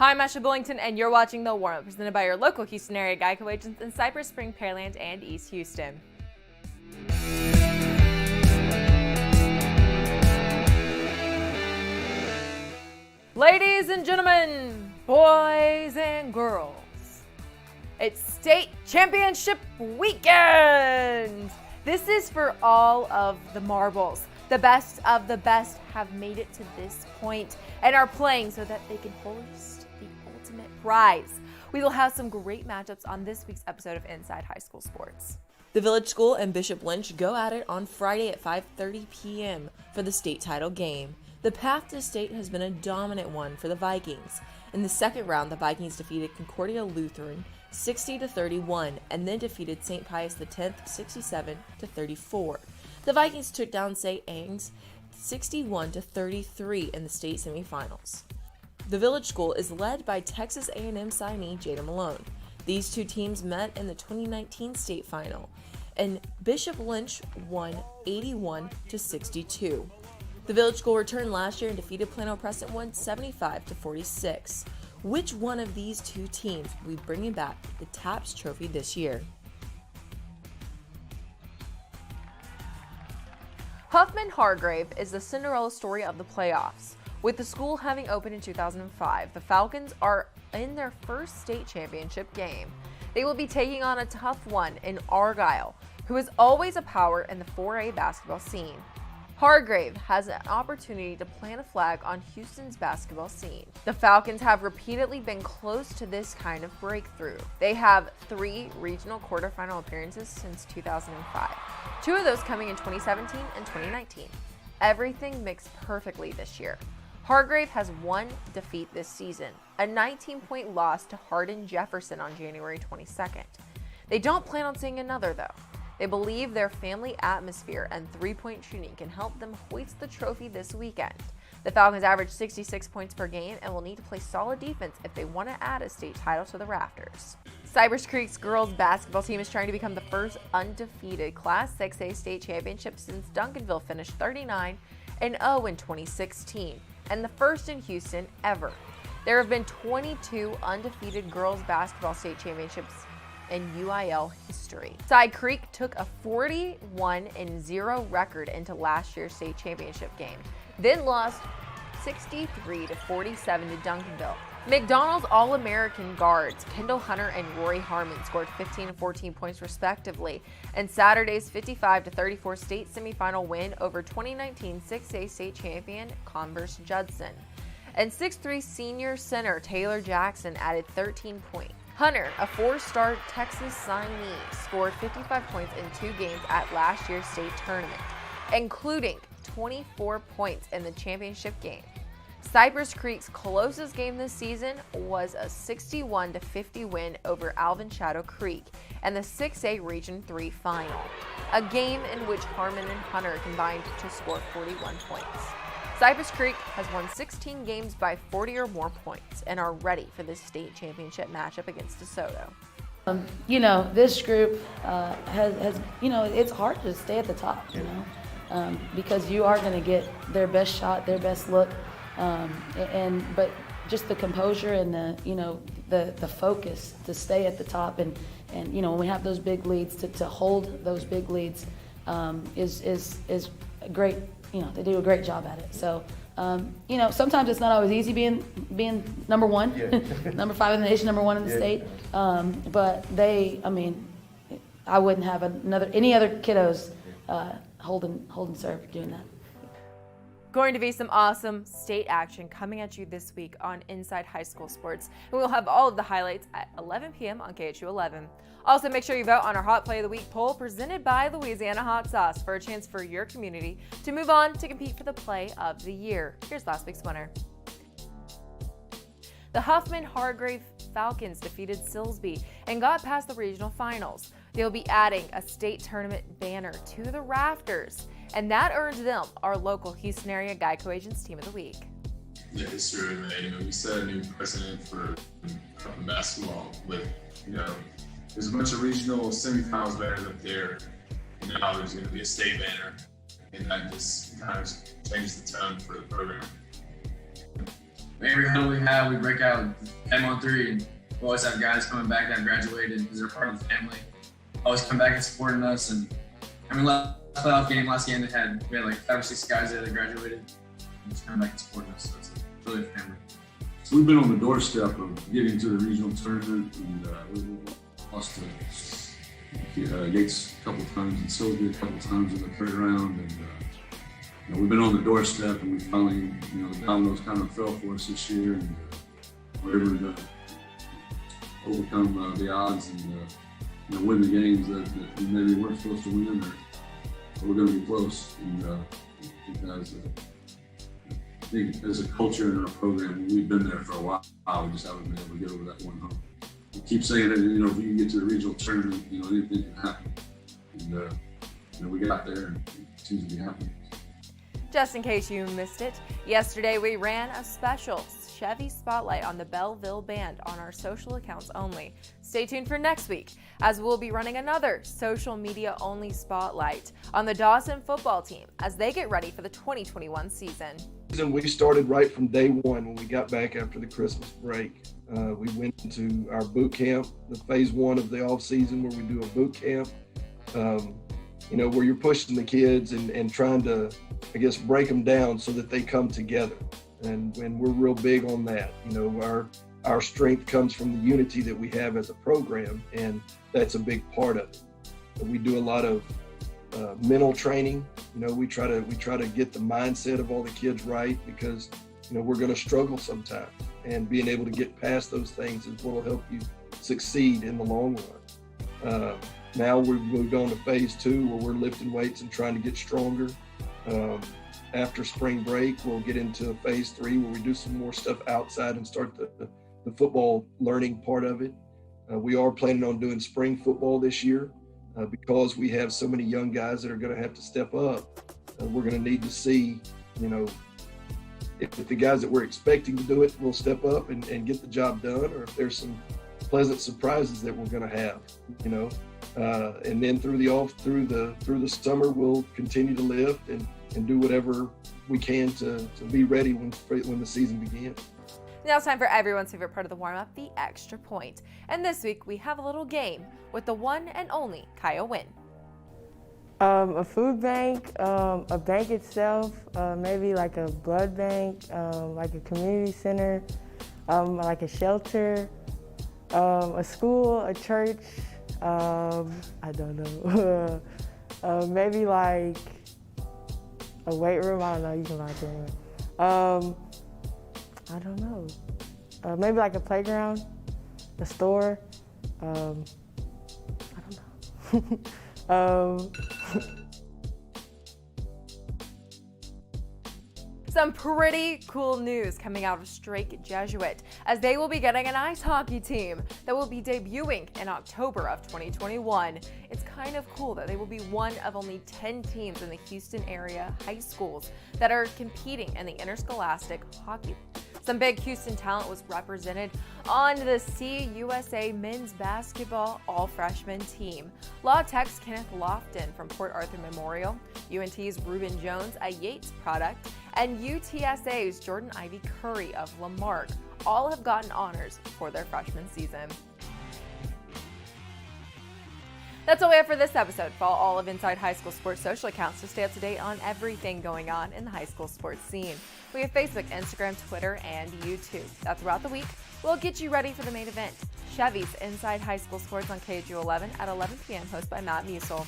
Hi, I'm Ashley Bullington, and you're watching The Warmup, presented by your local Houston area Geico agents in Cypress Spring, Pearland, and East Houston. Ladies and gentlemen, boys and girls, it's state championship weekend! This is for all of the marbles. The best of the best have made it to this point and are playing so that they can hoist the ultimate prize. We will have some great matchups on this week's episode of Inside High School Sports. The Village School and Bishop Lynch go at it on Friday at 5:30 p.m. for the state title game. The path to state has been a dominant one for the Vikings. In the second round, the Vikings defeated Concordia Lutheran 60-31 and then defeated St. Pius X 67-34. The Vikings took down St. Anne's 61-33 in the state semifinals. The Village School is led by Texas A&M signee Jada Malone. These two teams met in the 2019 state final, and Bishop Lynch won 81-62. The Village School returned last year and defeated Plano Preston 75-46. Which one of these two teams will be bringing back the TAPS trophy this year? Huffman-Hargrave is the Cinderella story of the playoffs. With the school having opened in 2005, the Falcons are in their first state championship game. They will be taking on a tough one in Argyle, who is always a power in the 4A basketball scene. Hargrave has an opportunity to plant a flag on Houston's basketball scene. The Falcons have repeatedly been close to this kind of breakthrough. They have 3 regional quarterfinal appearances since 2005, 2 of those coming in 2017 and 2019. Everything mixed perfectly this year. Hargrave has 1 defeat this season, a 19-point loss to Hardin Jefferson on January 22nd. They don't plan on seeing another, though. They believe their family atmosphere and three-point shooting can help them hoist the trophy this weekend. The Falcons average 66 points per game and will need to play solid defense if they want to add a state title to the rafters. Cypress Creek's girls basketball team is trying to become the first undefeated Class 6A state championship since Duncanville finished 39-0 in 2016, and the first in Houston ever. There have been 22 undefeated girls basketball state championships in UIL history. Side Creek took a 41-0 record into last year's state championship game, then lost 63-47 to Duncanville. McDonald's All-American guards Kendall Hunter and Rory Harmon scored 15 and 14 points respectively in Saturday's 55-34 state semifinal win over 2019 6A state champion Converse Judson. And 6'3" senior center Taylor Jackson added 13 points. Hunter, a 4-star Texas signee, scored 55 points in 2 games at last year's state tournament, including 24 points in the championship game. Cypress Creek's closest game this season was a 61-50 win over Alvin Shadow Creek in the 6A Region 3 final, a game in which Harmon and Hunter combined to score 41 points. Cypress Creek has won 16 games by 40 or more points and are ready for this state championship matchup against DeSoto. This group has it's hard to stay at the top, because you are going to get their best shot, their best look, but just the composure and the focus to stay at the top and when we have those big leads to hold those big leads is great. They do a great job at it. So, sometimes it's not always easy being number one, number 5 in the nation, number 1 in the state. But I wouldn't have any other kiddos holding serve doing that. Going to be some awesome state action coming at you this week on Inside High School Sports. And we'll have all of the highlights at 11 p.m. on KHU 11. Also, make sure you vote on our Hot Play of the Week poll presented by Louisiana Hot Sauce for a chance for your community to move on to compete for the Play of the Year. Here's last week's winner. The Huffman-Hargrave Falcons defeated Silsbee and got past the regional finals. They'll be adding a state tournament banner to the rafters, and that earns them our local Houston area Geico Agents Team of the Week. Yeah, it's true, man. We set a new precedent for basketball with, there's a bunch of regional semifinals banners up there, and now there's going to be a state banner, and that just kind of changed the tone for the program. every huddle we have, we break out M-on-3, and we always have guys coming back that have graduated because they're part of the family. Always come back and supporting us. And I mean, last game, we had like 5 or 6 guys there that graduated and just come back and supporting us. So it's really a family. So we've been on the doorstep of getting to the regional tournament, and we lost to Yates a couple times and Sylvia a couple times in the third round. And we've been on the doorstep, and we finally, the dominoes kind of fell for us this year, and we're able to overcome the odds and win the games that we maybe weren't supposed to win, or we're going to be close. And I think as a culture in our program, we've been there for a while. We just haven't been able to get over that one hump. We keep saying that, if we can get to the regional tournament, anything can happen. And we got there, and it seems to be happening. Just in case you missed it, yesterday we ran a special Chevy Spotlight on the Belleville Band on our social accounts only. Stay tuned for next week, as we'll be running another social media only spotlight on the Dawson football team as they get ready for the 2021 season. We started right from day one when we got back after the Christmas break. We went into our boot camp, the phase 1 of the off season, where we do a boot camp, where you're pushing the kids and trying to, break them down so that they come together. And we're real big on that. Our strength comes from the unity that we have as a program, and that's a big part of it. We do a lot of mental training. We try to get the mindset of all the kids right, because we're going to struggle sometimes, and being able to get past those things is what will help you succeed in the long run. Now we've moved on to phase 2, where we're lifting weights and trying to get stronger. After spring break, we'll get into phase 3, where we do some more stuff outside and start the football learning part of it. We are planning on doing spring football this year because we have so many young guys that are going to have to step up. We're going to need to see, if the guys that we're expecting to do it will step up and get the job done, or if there's some pleasant surprises that we're going to have, and then through the summer, we'll continue to lift and do whatever we can to be ready when the season begins. Now it's time for everyone's favorite part of the warm-up, the extra point. And this week we have a little game with the one and only Kaya Wynn. A food bank, a bank itself, maybe like a blood bank, like a community center, like a shelter, a school, a church, I don't know, maybe like a weight room, I don't know, you can lie to anyway. I don't know, maybe like a playground, a store, I don't know. Some pretty cool news coming out of Strake Jesuit, as they will be getting an ice hockey team that will be debuting in October of 2021. It's kind of cool that they will be one of only 10 teams in the Houston area high schools that are competing in the interscholastic hockey. Some big Houston talent was represented on the CUSA men's basketball all-freshman team. La Tech's Kenneth Lofton from Port Arthur Memorial, UNT's Reuben Jones, a Yates product, and UTSA's Jordan Ivy Curry of Lamarck all have gotten honors for their freshman season. That's all we have for this episode. Follow all of Inside High School Sports social accounts to stay up to date on everything going on in the high school sports scene. We have Facebook, Instagram, Twitter, and YouTube. Throughout the week, we'll get you ready for the main event, Chevy's Inside High School Sports on KHU11 at 11 p.m., hosted by Matt Musil.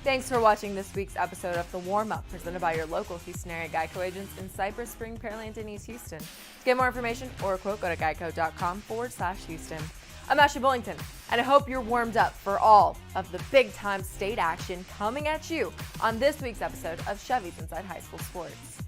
Thanks for watching this week's episode of The Warm-Up, presented by your local Houston area Geico agents in Cypress Spring, Pearland, and East Houston. To get more information or a quote, go to geico.com/Houston. I'm Ashley Bullington, and I hope you're warmed up for all of the big-time state action coming at you on this week's episode of Chevy's Inside High School Sports.